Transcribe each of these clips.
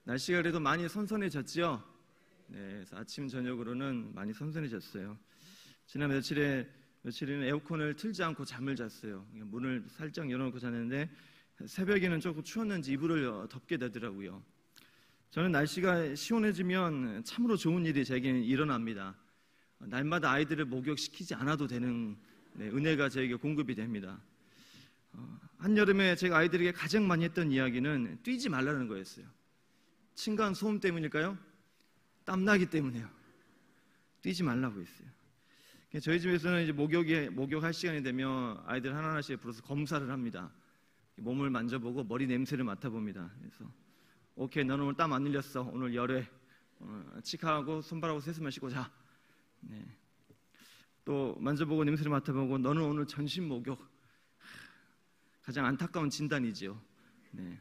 날씨가 그래도 많이 선선해졌죠? 네, 그래서 아침 저녁으로는 많이 선선해졌어요. 지난 며칠에는 에어컨을 틀지 않고 잠을 잤어요. 문을 살짝 열어놓고 잤는데 새벽에는 조금 추웠는지 이불을 덮게 되더라고요. 저는 날씨가 시원해지면 참으로 좋은 일이 제게는 일어납니다. 날마다 아이들을 목욕시키지 않아도 되는 은혜가 저에게 공급이 됩니다. 한여름에 제가 아이들에게 가장 많이 했던 이야기는 뛰지 말라는 거였어요. 층간 소음 때문일까요? 땀나기 때문에요. 뛰지 말라고 했어요. 저희 집에서는 이제 목욕할 시간이 되면 아이들 하나하나씩 불러서 검사를 합니다. 몸을 만져보고 머리 냄새를 맡아봅니다. 그래서 오케이, 너는 오늘 땀 안 흘렸어. 오늘 열해. 치카하고 손발하고 세수만 씻고 자. 네. 또 만져보고 냄새를 맡아보고 너는 오늘 전신 목욕. 가장 안타까운 진단이죠. 네.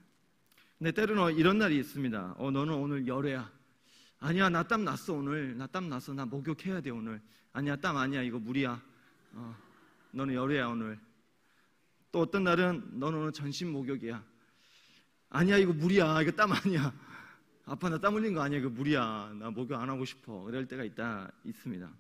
근데 때로는 이런 날이 있습니다. 너는 오늘 열해야. 아니야, 나 땀 났어 오늘. 나 땀 났어. 나 목욕해야 돼 오늘. 아니야, 땀 아니야. 이거 물이야. 너는 열해야 오늘. 또 어떤 날은 너는 오늘 전신 목욕이야. 아니야, 이거 물이야. 이거 땀 아니야. 아빠 나 땀 흘린 거 아니야. 이거 물이야. 나 목욕 안 하고 싶어. 그럴 때가 있습니다.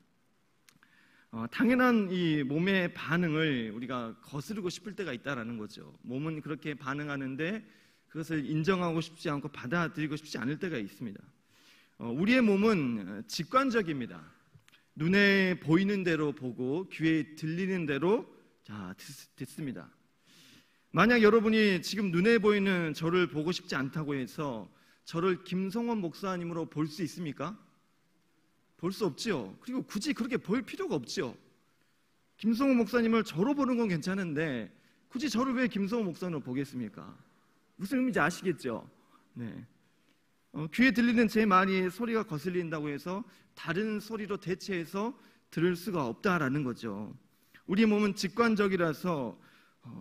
당연한 이 몸의 반응을 우리가 거스르고 싶을 때가 있다라는 거죠. 몸은 그렇게 반응하는데 그것을 인정하고 싶지 않고 받아들이고 싶지 않을 때가 있습니다. 우리의 몸은 직관적입니다. 눈에 보이는 대로 보고 귀에 들리는 대로 듣습니다. 만약 여러분이 지금 눈에 보이는 저를 보고 싶지 않다고 해서 저를 김성원 목사님으로 볼 수 있습니까? 볼 수 없지요. 그리고 굳이 그렇게 볼 필요가 없지요. 김성원 목사님을 저로 보는 건 괜찮은데 굳이 저를 왜 김성원 목사님으로 보겠습니까? 무슨 의미인지 아시겠죠? 네. 귀에 들리는 제 말이 소리가 거슬린다고 해서 다른 소리로 대체해서 들을 수가 없다라는 거죠. 우리 몸은 직관적이라서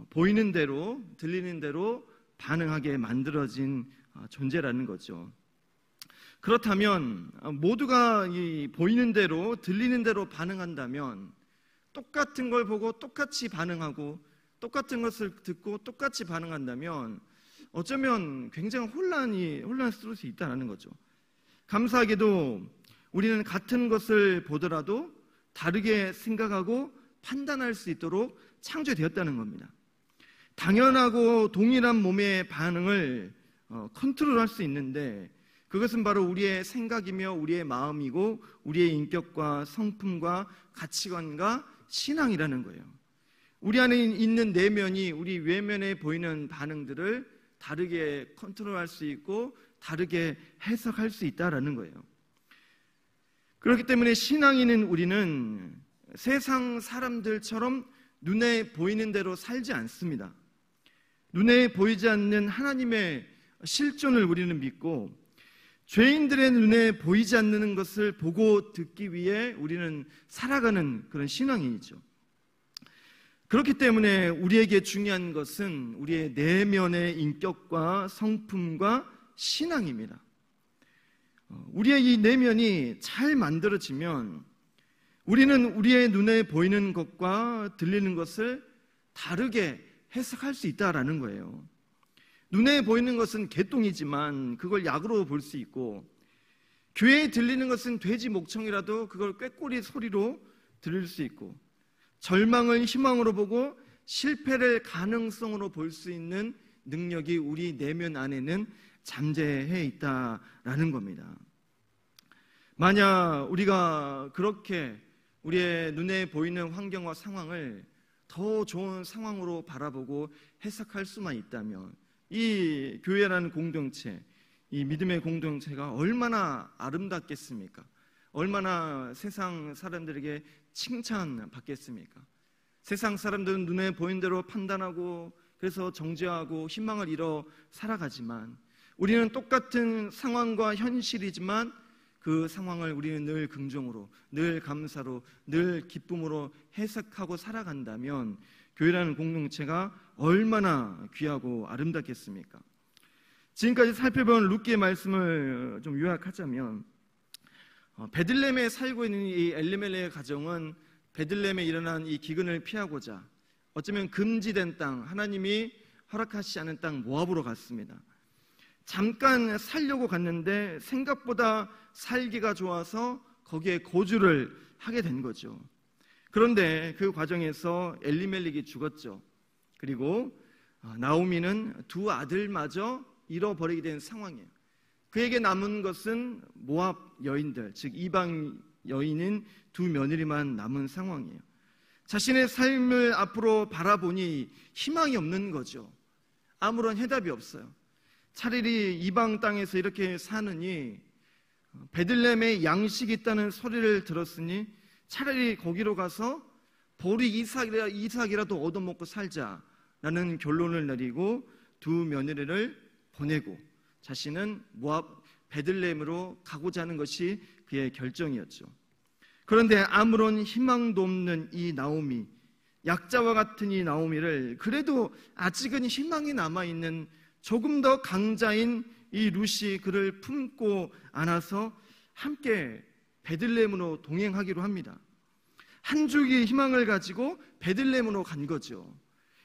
보이는 대로 들리는 대로 반응하게 만들어진 존재라는 거죠. 그렇다면 모두가 이 보이는 대로 들리는 대로 반응한다면 똑같은 걸 보고 똑같이 반응하고 똑같은 것을 듣고 똑같이 반응한다면 어쩌면 굉장히 혼란스러울 수 있다는 거죠. 감사하게도 우리는 같은 것을 보더라도 다르게 생각하고 판단할 수 있도록 창조되었다는 겁니다. 당연하고 동일한 몸의 반응을 컨트롤할 수 있는데 그것은 바로 우리의 생각이며 우리의 마음이고 우리의 인격과 성품과 가치관과 신앙이라는 거예요. 우리 안에 있는 내면이 우리 외면에 보이는 반응들을 다르게 컨트롤할 수 있고 다르게 해석할 수 있다는 거예요. 그렇기 때문에 신앙인인 우리는 세상 사람들처럼 눈에 보이는 대로 살지 않습니다. 눈에 보이지 않는 하나님의 실존을 우리는 믿고 죄인들의 눈에 보이지 않는 것을 보고 듣기 위해 우리는 살아가는 그런 신앙인이죠. 그렇기 때문에 우리에게 중요한 것은 우리의 내면의 인격과 성품과 신앙입니다. 우리의 이 내면이 잘 만들어지면 우리는 우리의 눈에 보이는 것과 들리는 것을 다르게 해석할 수 있다라는 거예요. 눈에 보이는 것은 개똥이지만 그걸 약으로 볼 수 있고 귀에 들리는 것은 돼지 목청이라도 그걸 꾀꼬리 소리로 들을 수 있고 절망을 희망으로 보고 실패를 가능성으로 볼 수 있는 능력이 우리 내면 안에는 잠재해 있다라는 겁니다. 만약 우리가 그렇게 우리의 눈에 보이는 환경과 상황을 더 좋은 상황으로 바라보고 해석할 수만 있다면 이 교회라는 공동체, 이 믿음의 공동체가 얼마나 아름답겠습니까? 얼마나 세상 사람들에게 칭찬받겠습니까? 세상 사람들은 눈에 보이는 대로 판단하고 그래서 정죄하고 희망을 잃어 살아가지만 우리는 똑같은 상황과 현실이지만 그 상황을 우리는 늘 긍정으로, 늘 감사로, 늘 기쁨으로 해석하고 살아간다면 교회라는 공동체가 얼마나 귀하고 아름답겠습니까? 지금까지 살펴본 룻기의 말씀을 좀 요약하자면 베들레헴에 살고 있는 이 엘리멜렉의 가정은 베들레헴에 일어난 이 기근을 피하고자 어쩌면 금지된 땅, 하나님이 허락하시지 않은 땅 모압으로 갔습니다. 잠깐 살려고 갔는데 생각보다 살기가 좋아서 거기에 거주를 하게 된 거죠. 그런데 그 과정에서 엘리멜렉이 죽었죠. 그리고 나오미는 두 아들마저 잃어버리게 된 상황이에요. 그에게 남은 것은 모압 여인들, 즉 이방 여인인 두 며느리만 남은 상황이에요. 자신의 삶을 앞으로 바라보니 희망이 없는 거죠. 아무런 해답이 없어요. 차라리 이방 땅에서 이렇게 사느니, 베들레헴에 양식이 있다는 소리를 들었으니 차라리 거기로 가서 보리 이삭이라도 얻어먹고 살자라는 결론을 내리고 두 며느리를 보내고 자신은 모압 베들레헴으로 가고자 하는 것이 그의 결정이었죠. 그런데 아무런 희망도 없는 이 나오미, 약자와 같은 이 나오미를 그래도 아직은 희망이 남아있는 조금 더 강자인 이 룻이 그를 품고 안아서 함께 베들레헴으로 동행하기로 합니다. 한 줄기 희망을 가지고 베들레헴으로 간 거죠.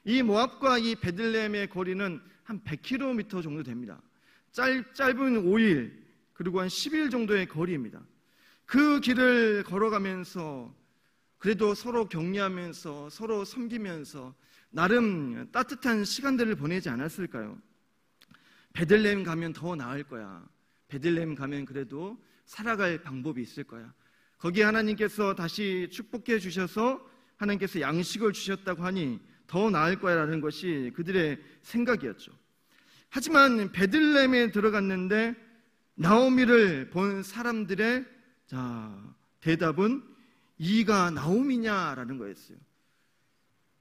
이 모압과 이 베들레헴의 거리는 한 100km 정도 됩니다. 짧은 5일 그리고 한 10일 정도의 거리입니다. 그 길을 걸어가면서 그래도 서로 격려하면서 서로 섬기면서 나름 따뜻한 시간들을 보내지 않았을까요? 베들레헴 가면 더 나을 거야. 베들레헴 가면 그래도 살아갈 방법이 있을 거야. 거기에 하나님께서 다시 축복해 주셔서 하나님께서 양식을 주셨다고 하니 더 나을 거야 라는 것이 그들의 생각이었죠. 하지만 베들레헴에 들어갔는데 나오미를 본 사람들의 대답은 이가 나오미냐라는 거였어요.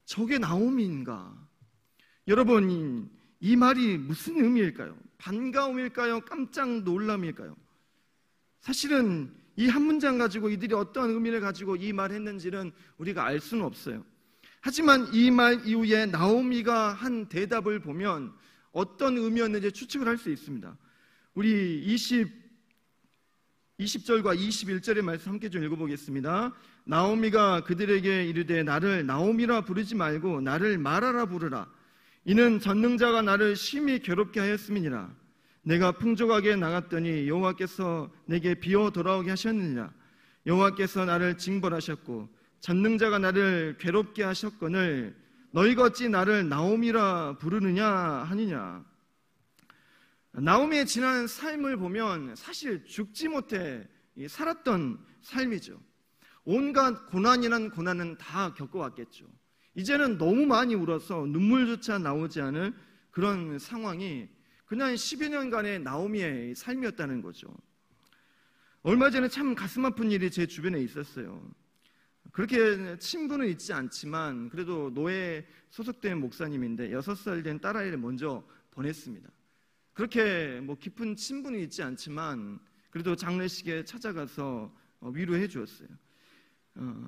저게 나오미인가? 여러분, 이 말이 무슨 의미일까요? 반가움일까요? 깜짝 놀람일까요? 사실은 이 한 문장 가지고 이들이 어떤 의미를 가지고 이 말을 했는지는 우리가 알 수는 없어요. 하지만 이 말 이후에 나오미가 한 대답을 보면 어떤 의미였는지 추측을 할 수 있습니다. 우리 20절과 21절의 말씀 함께 좀 읽어보겠습니다. 나오미가 그들에게 이르되 나를 나오미라 부르지 말고 나를 마라라 부르라. 이는 전능자가 나를 심히 괴롭게 하였음이니라. 내가 풍족하게 나갔더니 여호와께서 내게 비어 돌아오게 하셨느니라. 여호와께서 나를 징벌하셨고 전능자가 나를 괴롭게 하셨거늘 너희가 어찌 나를 나오미라 부르느냐 하느냐. 나오미의 지난 삶을 보면 사실 죽지 못해 살았던 삶이죠. 온갖 고난이란 고난은 다 겪어왔겠죠. 이제는 너무 많이 울어서 눈물조차 나오지 않을 그런 상황이 그냥 10여 년간의 나오미의 삶이었다는 거죠. 얼마 전에 참 가슴 아픈 일이 제 주변에 있었어요. 그렇게 친분은 있지 않지만 그래도 노예 소속된 목사님인데 6살 된 딸아이를 먼저 보냈습니다. 그렇게 깊은 친분이 있지 않지만 그래도 장례식에 찾아가서 위로해 주었어요.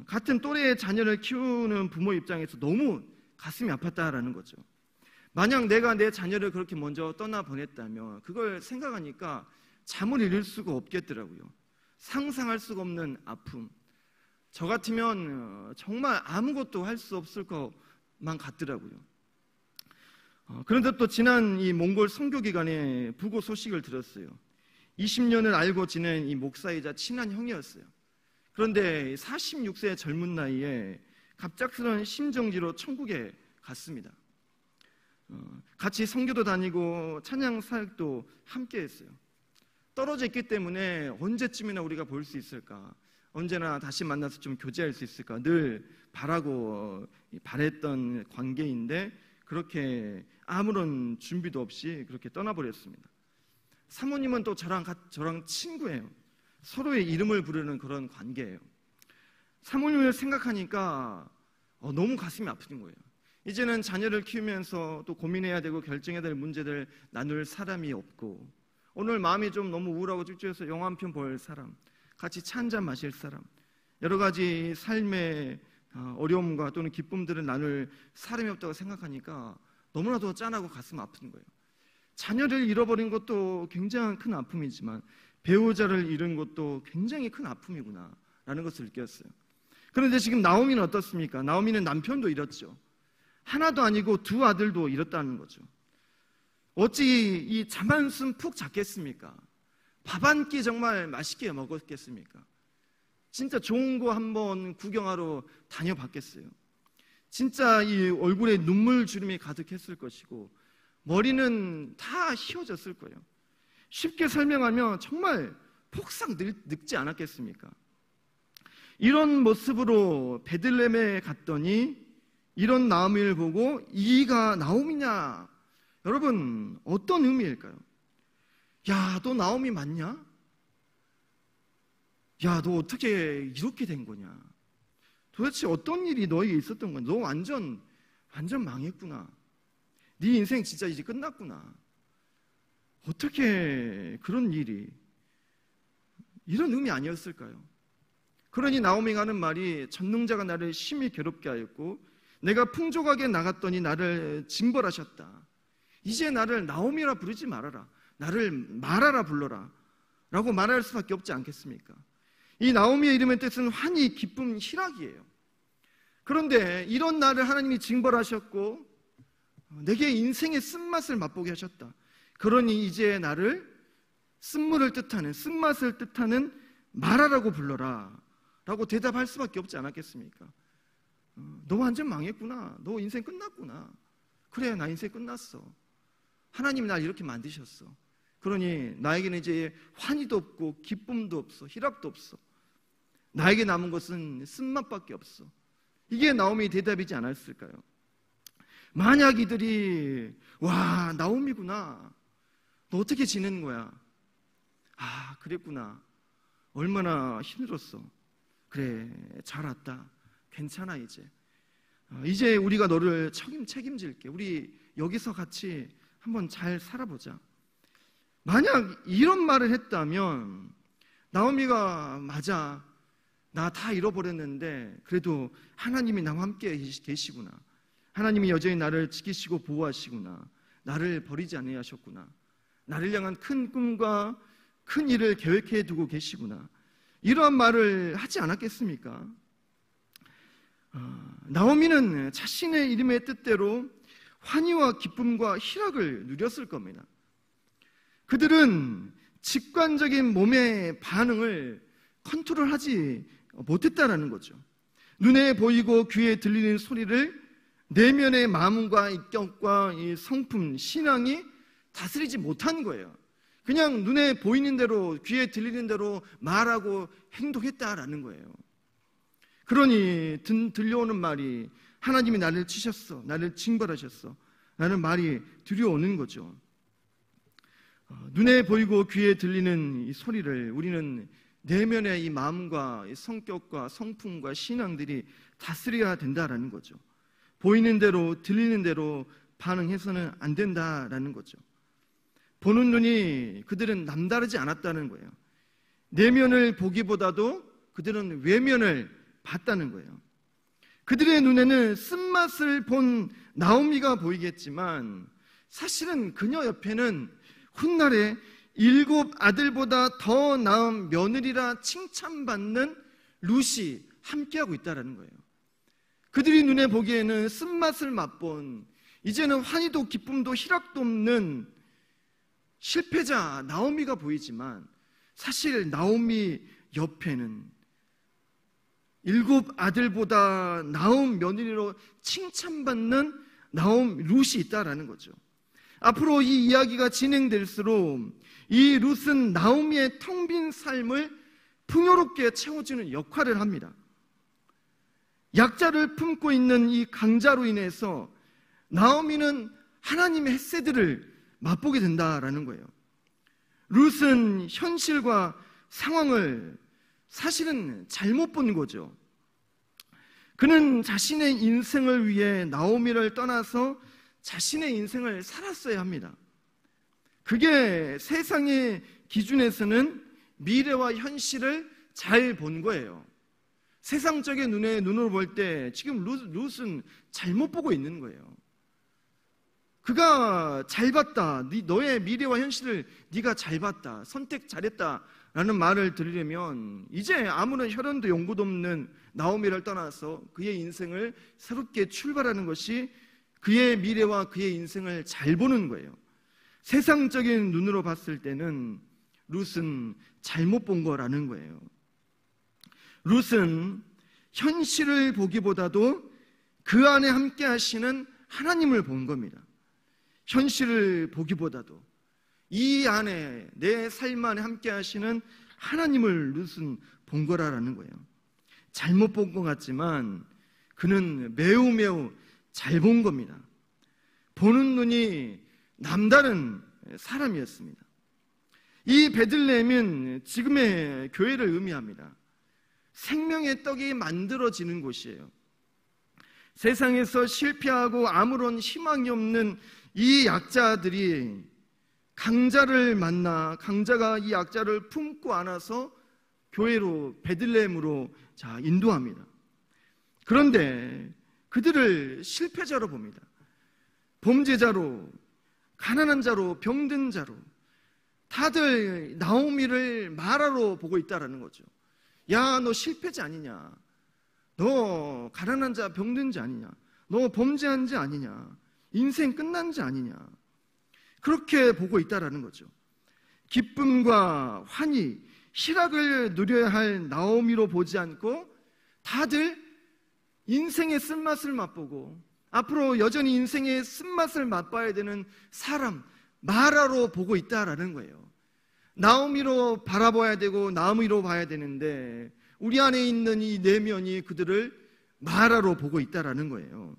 같은 또래의 자녀를 키우는 부모 입장에서 너무 가슴이 아팠다라는 거죠. 만약 내가 내 자녀를 그렇게 먼저 떠나보냈다면 그걸 생각하니까 잠을 이룰 수가 없겠더라고요. 상상할 수가 없는 아픔. 저 같으면 정말 아무것도 할 수 없을 것만 같더라고요. 그런데 또 지난 이 몽골 선교 기간에 부고 소식을 들었어요. 20년을 알고 지낸 이 목사이자 친한 형이었어요. 그런데 46세의 젊은 나이에 갑작스러운 심정지로 천국에 갔습니다. 같이 선교도 다니고 찬양 사역도 함께 했어요. 떨어져 있기 때문에 언제쯤이나 우리가 볼 수 있을까? 언제나 다시 만나서 좀 교제할 수 있을까? 늘 바랬던 관계인데 그렇게 아무런 준비도 없이 그렇게 떠나버렸습니다. 사모님은 또 저랑 친구예요. 서로의 이름을 부르는 그런 관계예요. 사모님을 생각하니까 너무 가슴이 아픈 거예요. 이제는 자녀를 키우면서 또 고민해야 되고 결정해야 될 문제들 나눌 사람이 없고 오늘 마음이 좀 너무 우울하고 찝찝해서 영화 한 편 볼 사람, 같이 차 한잔 마실 사람, 여러 가지 삶의 어려움과 또는 기쁨들을 나눌 사람이 없다고 생각하니까 너무나도 짠하고 가슴 아픈 거예요. 자녀를 잃어버린 것도 굉장히 큰 아픔이지만 배우자를 잃은 것도 굉장히 큰 아픔이구나 라는 것을 느꼈어요. 그런데 지금 나오미는 어떻습니까? 나오미는 남편도 잃었죠. 하나도 아니고 두 아들도 잃었다는 거죠. 어찌 이 잠 한숨 푹 잤겠습니까? 밥 한 끼 정말 맛있게 먹었겠습니까? 진짜 좋은 거 한번 구경하러 다녀봤겠어요? 진짜 이 얼굴에 눈물 주름이 가득했을 것이고 머리는 다 휘어졌을 거예요. 쉽게 설명하면 정말 폭삭 늙지 않았겠습니까? 이런 모습으로 베들레헴에 갔더니 이런 나오미를 보고 이가 나오미냐? 여러분, 어떤 의미일까요? 야, 너 나오미 맞냐? 야, 너 어떻게 이렇게 된 거냐? 도대체 어떤 일이 너에게 있었던 거야? 너 완전 망했구나. 네 인생 진짜 이제 끝났구나. 어떻게 그런 일이, 이런 의미 아니었을까요? 그러니 나오미가 하는 말이 전능자가 나를 심히 괴롭게 하였고 내가 풍족하게 나갔더니 나를 징벌하셨다. 이제 나를 나오미라 부르지 말아라. 나를 마라라 불러라 라고 말할 수밖에 없지 않겠습니까? 이 나오미의 이름의 뜻은 환희, 기쁨, 희락이에요. 그런데 이런 나를 하나님이 징벌하셨고 내게 인생의 쓴맛을 맛보게 하셨다. 그러니 이제 나를 쓴물을 뜻하는, 쓴맛을 뜻하는 마라라고 불러라 라고 대답할 수밖에 없지 않았겠습니까? 너 완전 망했구나. 너 인생 끝났구나. 그래, 나 인생 끝났어. 하나님이 날 이렇게 만드셨어. 그러니 나에게는 이제 환희도 없고 기쁨도 없어, 희락도 없어. 나에게 남은 것은 쓴맛밖에 없어. 이게 나오미의 대답이지 않았을까요? 만약 이들이 와, 나오미구나. 너 어떻게 지내는 거야? 아, 그랬구나. 얼마나 힘들었어. 그래, 잘 왔다. 괜찮아. 이제 우리가 너를 책임질게. 우리 여기서 같이 한번 잘 살아보자. 만약 이런 말을 했다면 나오미가 맞아, 나 다 잃어버렸는데 그래도 하나님이 나와 함께 계시구나. 하나님이 여전히 나를 지키시고 보호하시구나. 나를 버리지 아니하셨구나. 나를 향한 큰 꿈과 큰 일을 계획해 두고 계시구나. 이러한 말을 하지 않았겠습니까? 나오미는 자신의 이름의 뜻대로 환희와 기쁨과 희락을 누렸을 겁니다. 그들은 직관적인 몸의 반응을 컨트롤하지 못했다는 거죠. 눈에 보이고 귀에 들리는 소리를 내면의 마음과 인격과 이 성품, 신앙이 다스리지 못한 거예요. 그냥 눈에 보이는 대로, 귀에 들리는 대로 말하고 행동했다라는 거예요. 그러니 들려오는 말이 하나님이 나를 치셨어, 나를 징벌하셨어 라는 말이 들려오는 거죠. 눈에 보이고 귀에 들리는 이 소리를 우리는 내면의 이 마음과 이 성격과 성품과 신앙들이 다스려야 된다라는 거죠. 보이는 대로 들리는 대로 반응해서는 안 된다라는 거죠. 보는 눈이 그들은 남다르지 않았다는 거예요. 내면을 보기보다도 그들은 외면을 봤다는 거예요. 그들의 눈에는 쓴맛을 본 나오미가 보이겠지만 사실은 그녀 옆에는 훗날에 7 아들보다 더 나은 며느리라 칭찬받는 룻이 함께하고 있다는 거예요. 그들이 눈에 보기에는 쓴맛을 맛본, 이제는 환희도 기쁨도 희락도 없는 실패자 나오미가 보이지만 사실 나오미 옆에는 7 아들보다 나은 며느리로 칭찬받는 룻이 있다라는 거죠. 앞으로 이 이야기가 진행될수록 이 룻은 나오미의 텅 빈 삶을 풍요롭게 채워주는 역할을 합니다. 약자를 품고 있는 이 강자로 인해서 나오미는 하나님의 헷세들을 맛보게 된다라는 거예요. 룻은 현실과 상황을 사실은 잘못 본 거죠. 그는 자신의 인생을 위해 나오미를 떠나서 자신의 인생을 살았어야 합니다. 그게 세상의 기준에서는 미래와 현실을 잘 본 거예요. 세상적인 눈으로 볼 때 지금 룻은 잘못 보고 있는 거예요. 그가 잘 봤다, 너의 미래와 현실을 네가 잘 봤다, 선택 잘했다라는 말을 들으려면 이제 아무런 혈연도 연고도 없는 나오미를 떠나서 그의 인생을 새롭게 출발하는 것이 그의 미래와 그의 인생을 잘 보는 거예요. 세상적인 눈으로 봤을 때는 룻은 잘못 본 거라는 거예요. 룻은 현실을 보기보다도 그 안에 함께 하시는 하나님을 본 겁니다. 현실을 보기보다도 이 안에 내 삶 안에 함께 하시는 하나님을 룻은 본 거라는 거예요. 잘못 본 것 같지만 그는 매우 잘 본 겁니다. 보는 눈이 남다른 사람이었습니다. 이 베들레헴은 지금의 교회를 의미합니다. 생명의 떡이 만들어지는 곳이에요. 세상에서 실패하고 아무런 희망이 없는 이 약자들이 강자를 만나 강자가 이 약자를 품고 안아서 교회로 베들레헴으로 인도합니다. 그런데 그들을 실패자로 봅니다. 범죄자로, 가난한 자로, 병든 자로, 다들 나오미를 마라로 보고 있다라는 거죠. 야, 너 실패자 아니냐? 너 가난한 자, 병든 자 아니냐? 너 범죄한 자 아니냐? 인생 끝난 자 아니냐? 그렇게 보고 있다라는 거죠. 기쁨과 환희, 희락을 누려야 할 나오미로 보지 않고 다들 인생의 쓴맛을 맛보고 앞으로 여전히 인생의 쓴맛을 맛봐야 되는 사람, 마라로 보고 있다라는 거예요. 나오미로 바라봐야 되고 나오미로 봐야 되는데 우리 안에 있는 이 내면이 그들을 마라로 보고 있다라는 거예요.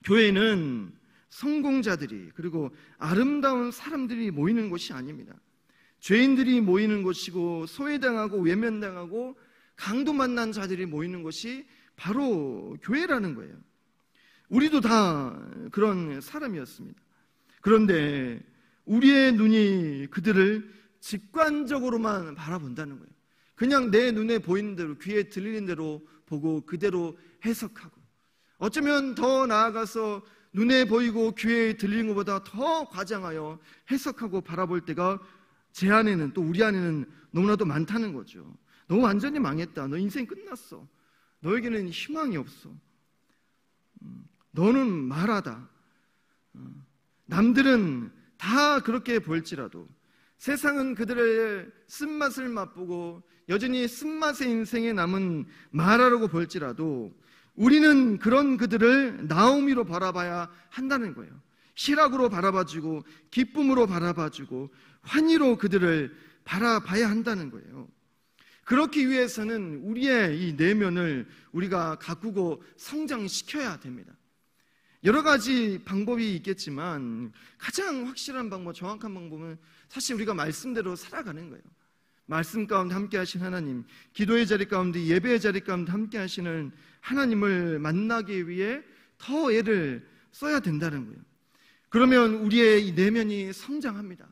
교회는 성공자들이 그리고 아름다운 사람들이 모이는 곳이 아닙니다. 죄인들이 모이는 곳이고 소외당하고 외면당하고 강도 만난 자들이 모이는 곳이 바로 교회라는 거예요. 우리도 다 그런 사람이었습니다. 그런데 우리의 눈이 그들을 직관적으로만 바라본다는 거예요. 그냥 내 눈에 보이는 대로, 귀에 들리는 대로 보고 그대로 해석하고, 어쩌면 더 나아가서 눈에 보이고 귀에 들리는 것보다 더 과장하여 해석하고 바라볼 때가 제 안에는, 또 우리 안에는 너무나도 많다는 거죠. 너 완전히 망했다. 너 인생 끝났어. 너에게는 희망이 없어. 너는 말하다. 남들은 다 그렇게 볼지라도, 세상은 그들의 쓴맛을 맛보고 여전히 쓴맛의 인생에 남은 마라라고 볼지라도 우리는 그런 그들을 나오미로 바라봐야 한다는 거예요. 희락으로 바라봐주고 기쁨으로 바라봐주고 환희로 그들을 바라봐야 한다는 거예요. 그렇기 위해서는 우리의 이 내면을 우리가 가꾸고 성장시켜야 됩니다. 여러 가지 방법이 있겠지만 가장 확실한 방법, 정확한 방법은 사실 우리가 말씀대로 살아가는 거예요. 말씀 가운데 함께 하신 하나님, 기도의 자리 가운데, 예배의 자리 가운데 함께 하시는 하나님을 만나기 위해 더 애를 써야 된다는 거예요. 그러면 우리의 이 내면이 성장합니다.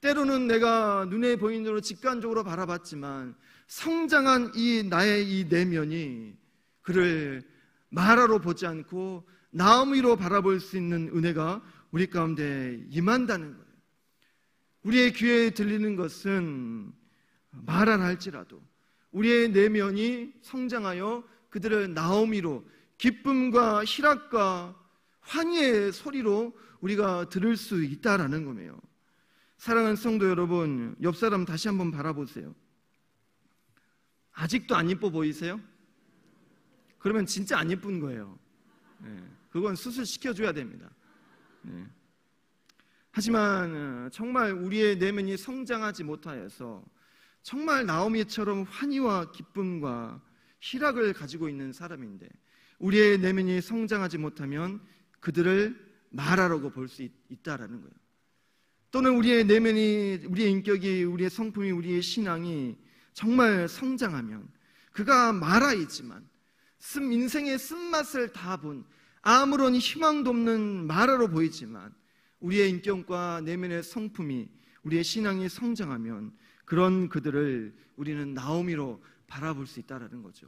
때로는 내가 눈에 보이는 대로 직관적으로 바라봤지만 성장한 이 나의 이 내면이 그를 마라로 보지 않고 나오미로 바라볼 수 있는 은혜가 우리 가운데 임한다는 거예요. 우리의 귀에 들리는 것은 마라라 할지라도 우리의 내면이 성장하여 그들을 나오미로, 기쁨과 희락과 환희의 소리로 우리가 들을 수 있다라는 거예요. 사랑하는 성도 여러분, 옆 사람 다시 한번 바라보세요. 아직도 안 예뻐 보이세요? 그러면 진짜 안 예쁜 거예요. 그건 수술시켜줘야 됩니다. 하지만 정말 우리의 내면이 성장하지 못하여서 정말 나오미처럼 환희와 기쁨과 희락을 가지고 있는 사람인데 우리의 내면이 성장하지 못하면 그들을 마라라고 볼 수 있다라는 거예요. 또는 우리의 내면이, 우리의 인격이, 우리의 성품이, 우리의 신앙이 정말 성장하면 그가 마라이지만 인생의 쓴맛을 다 본 아무런 희망도 없는 마라로 보이지만 우리의 인격과 내면의 성품이, 우리의 신앙이 성장하면 그런 그들을 우리는 나오미로 바라볼 수 있다는 거죠.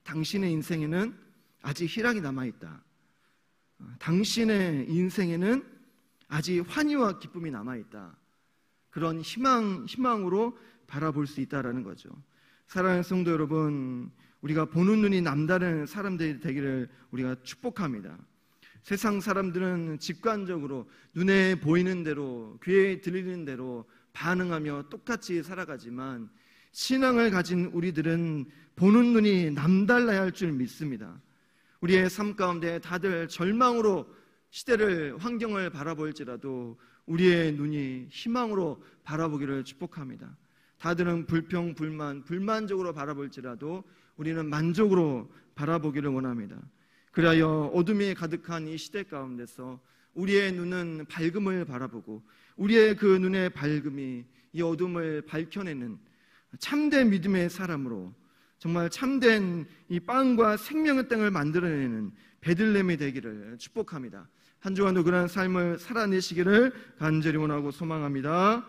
당신의 인생에는 아직 희락이 남아있다. 당신의 인생에는 아직 환희와 기쁨이 남아있다. 그런 희망으로 바라볼 수 있다는 거죠. 사랑하는 성도 여러분, 우리가 보는 눈이 남다른 사람들이 되기를 우리가 축복합니다. 세상 사람들은 직관적으로 눈에 보이는 대로, 귀에 들리는 대로 반응하며 똑같이 살아가지만 신앙을 가진 우리들은 보는 눈이 남달라야 할 줄 믿습니다. 우리의 삶 가운데 다들 절망으로 시대를, 환경을 바라볼지라도 우리의 눈이 희망으로 바라보기를 축복합니다. 다들은 불평, 불만족으로 바라볼지라도 우리는 만족으로 바라보기를 원합니다. 그리하여 어둠이 가득한 이 시대 가운데서 우리의 눈은 밝음을 바라보고 우리의 그 눈의 밝음이 이 어둠을 밝혀내는 참된 믿음의 사람으로, 정말 참된 이 빵과 생명의 땅을 만들어내는 베들레헴이 되기를 축복합니다. 한 주간도 그러한 삶을 살아내시기를 간절히 원하고 소망합니다.